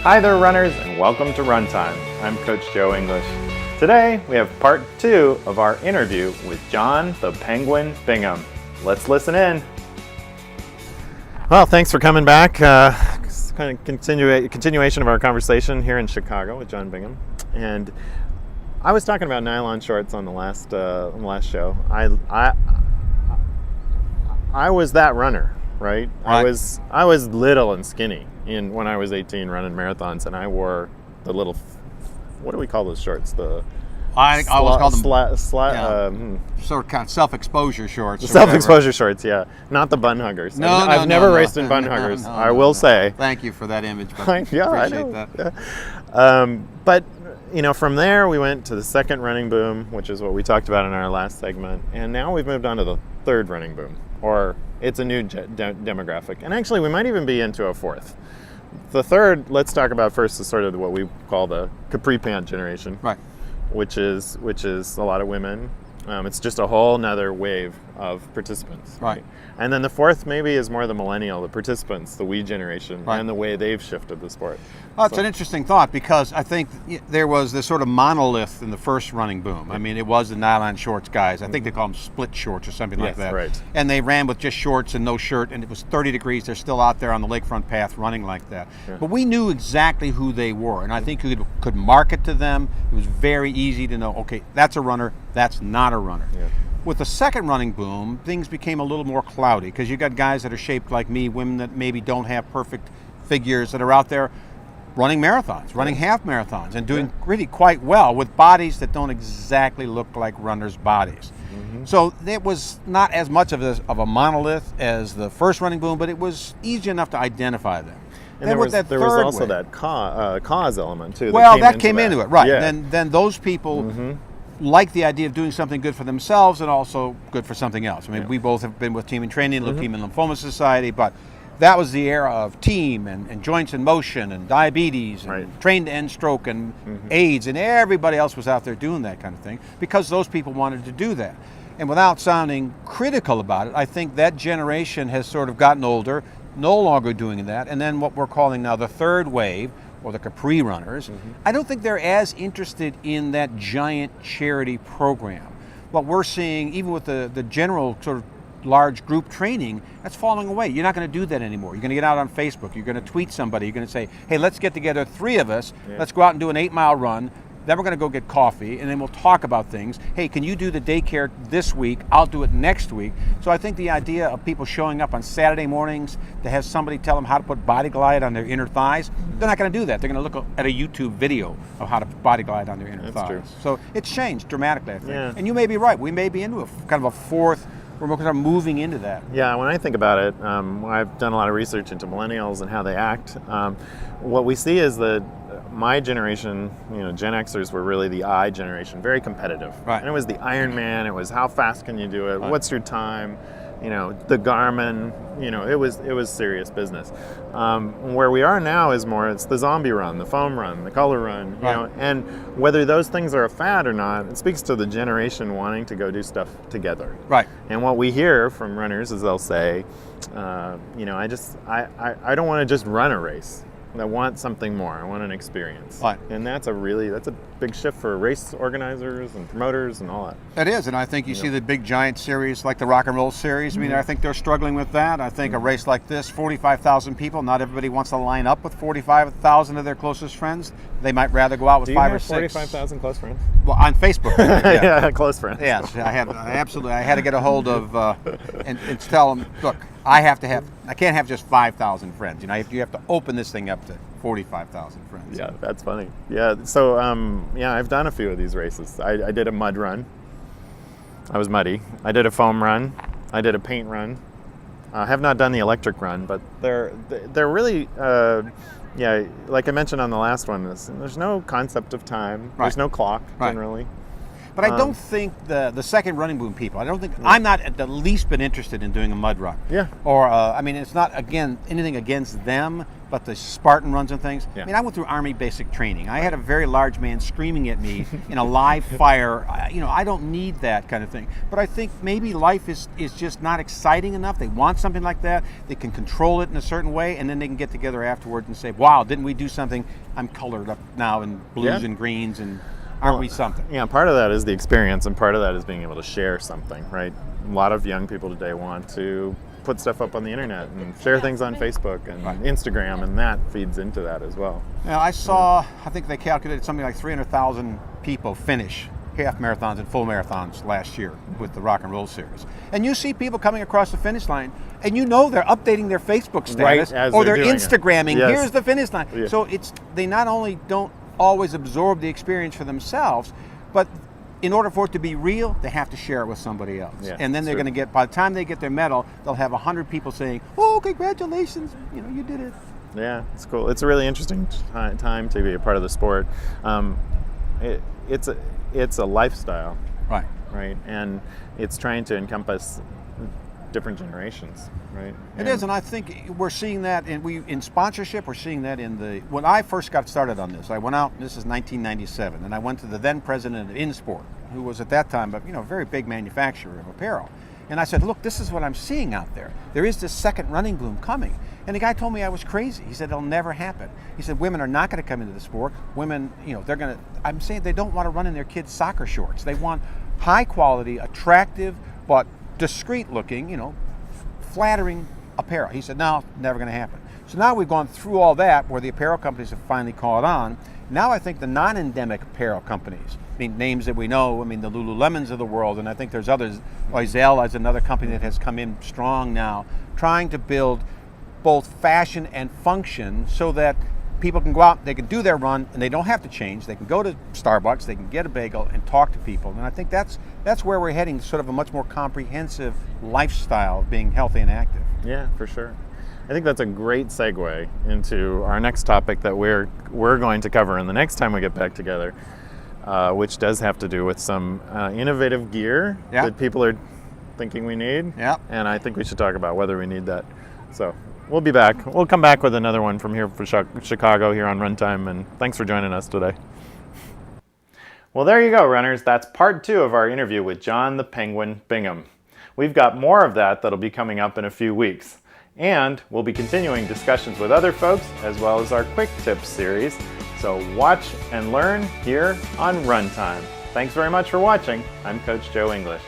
Hi there, runners, and welcome to RUNTime. I'm Coach Joe English. Today, we have part 2 of our interview with John the Penguin Bingham. Let's listen in. Well, thanks for coming back. It's kind of continuation of our conversation here in Chicago with John Bingham. And I was talking about nylon shorts on the last show. I was that runner, right? I was little and skinny when I was 18 running marathons, and I wore the little, what do we call those shorts? I always call them sort of kind of self-exposure shorts. Self-exposure shorts, yeah. Not the bun huggers. I've never raced in bun huggers, I will say. Thank you for that image. Yeah, I know. That. Yeah. But, from there we went to the second running boom, which is what we talked about in our last segment. And now we've moved on to the third running boom, or it's a new demographic. And actually, we might even be into a fourth. The third, let's talk about first, is sort of what we call the capri pant generation. Right. Which is a lot of women. It's just a whole nother wave of participants. Right. And then the fourth maybe is more the millennial, the participants, the we generation, and the way they've shifted the sport. Well, it's an interesting thought, because I think there was this sort of monolith in the first running boom. I mean, it was the nylon shorts guys. I think they call them split shorts or something like that. Right. And they ran with just shorts and no shirt, and it was 30 degrees. They're still out there on the lakefront path running like that. Yeah. But we knew exactly who they were, and I think you could market to them. It was very easy to know, okay, that's a runner, that's not a runner. Yeah. With the second running boom, things became a little more cloudy, because you got guys that are shaped like me, women that maybe don't have perfect figures, that are out there running marathons, running half marathons, and doing really quite well with bodies that don't exactly look like runners' bodies. Mm-hmm. So it was not as much of a monolith as the first running boom, but it was easy enough to identify them. And there was also that cause element too. That came into it, right? Yeah. Then those people like the idea of doing something good for themselves and also good for something else. I mean, we both have been with Team in Training, Leukemia and Lymphoma Society, but that was the era of team and joints in motion and diabetes and train to end stroke and AIDS, and everybody else was out there doing that kind of thing because those people wanted to do that. And without sounding critical about it, I think that generation has sort of gotten older, no longer doing that. And then what we're calling now the third wave, or the capri runners, I don't think they're as interested in that giant charity program. What we're seeing, even with the general sort of large group training, that's falling away. You're not going to do that anymore. You're going to get out on Facebook. You're going to tweet somebody. You're going to say, hey, let's get together, 3 of us. Yeah. Let's go out and do an 8-mile run. Then we're going to go get coffee, and then we'll talk about things. Hey, can you do the daycare this week? I'll do it next week. So I think the idea of people showing up on Saturday mornings to have somebody tell them how to put body glide on their inner thighs, they're not going to do that. They're going to look at a YouTube video of how to body glide on their inner thighs. True. So it's changed dramatically, I think. Yeah. And you may be right. We may be into kind of a fourth. We're kind of moving into that. Yeah, when I think about it, I've done a lot of research into millennials and how they act. What we see is that my generation, Gen Xers were really the I generation, very competitive. Right. And it was the Iron Man, it was how fast can you do it, what's your time, the Garmin, it was serious business. Where we are now is more, it's the zombie run, the foam run, the color run, and whether those things are a fad or not, it speaks to the generation wanting to go do stuff together. Right. And what we hear from runners is they'll say, I don't want to just run a race. I want something more. I want an experience. Right. And that's a big shift for race organizers and promoters and all that. It is, and I think you see the big giant series like the Rock and Roll Series. I mean, I think they're struggling with that. I think a race like this, 45,000 people, not everybody wants to line up with 45,000 of their closest friends. They might rather go out with 5 or 6. 45,000 close friends? Well, on Facebook. Yeah, close friends. Yes, I had to get a hold of and tell them, look, I can't have just 5,000 friends. You have to open this thing up to 45,000 friends. Yeah, that's funny. Yeah, so I've done a few of these races. I did a mud run. I was muddy. I did a foam run. I did a paint run. I have not done the electric run, but they're really, like I mentioned on the last one, there's no concept of time. Right. There's no clock generally. But I don't think the second running boom people, I don't think, I'm not at the least bit interested in doing a mud run. Yeah. Or, I mean, it's not, again, anything against them, but the Spartan runs and things. Yeah. I mean, I went through Army basic training. I had a very large man screaming at me in a live fire. I don't need that kind of thing. But I think maybe life is just not exciting enough. They want something like that. They can control it in a certain way, and then they can get together afterwards and say, wow, didn't we do something? I'm colored up now in blues and greens, and aren't we something? Yeah, part of that is the experience, and part of that is being able to share something, right? A lot of young people today want to put stuff up on the internet and share things on Facebook and Instagram, and that feeds into that as well. Now, I saw, I think they calculated something like 300,000 people finish half marathons and full marathons last year with the Rock and Roll Series. And you see people coming across the finish line, and they're updating their Facebook status, or they're Instagramming, here's the finish line. Yeah. So they not only don't always absorb the experience for themselves, but in order for it to be real, they have to share it with somebody else. Yeah, and then they're going to get, by the time they get their medal, they'll have 100 people saying, oh, congratulations, you did it. Yeah, it's cool. It's a really interesting time to be a part of the sport. It's a lifestyle. Right. And it's trying to encompass different generations, right? It is, and I think we're seeing that in sponsorship. We're seeing that when I first got started on this. I went out. This is 1997, and I went to the then president of InSport, who was at that time a very big manufacturer of apparel. And I said, look, this is what I'm seeing out there. There is this second running boom coming. And the guy told me I was crazy. He said, it'll never happen. He said, women are not going to come into the sport. Women, I'm saying they don't want to run in their kids' soccer shorts. They want high quality, attractive, but discreet looking, flattering apparel. He said, no, never going to happen. So now we've gone through all that where the apparel companies have finally caught on. Now I think the non-endemic apparel companies, names that we know, the Lululemons of the world, and I think there's others. Oiselle is another company that has come in strong now, trying to build both fashion and function so that people can go out, they can do their run, and they don't have to change. They can go to Starbucks, they can get a bagel and talk to people. And I think that's where we're heading, sort of a much more comprehensive lifestyle of being healthy and active. Yeah, for sure. I think that's a great segue into our next topic that we're going to cover in the next time we get back together, which does have to do with some innovative gear that people are thinking we need. Yeah. And I think we should talk about whether we need that. So we'll be back. We'll come back with another one from here for Chicago here on RUNTime, and thanks for joining us today. Well, there you go, runners. That's part 2 of our interview with John the Penguin Bingham. We've got more of that'll be coming up in a few weeks. And we'll be continuing discussions with other folks, as well as our Quick Tips series. So watch and learn here on RUNTime. Thanks very much for watching. I'm Coach Joe English.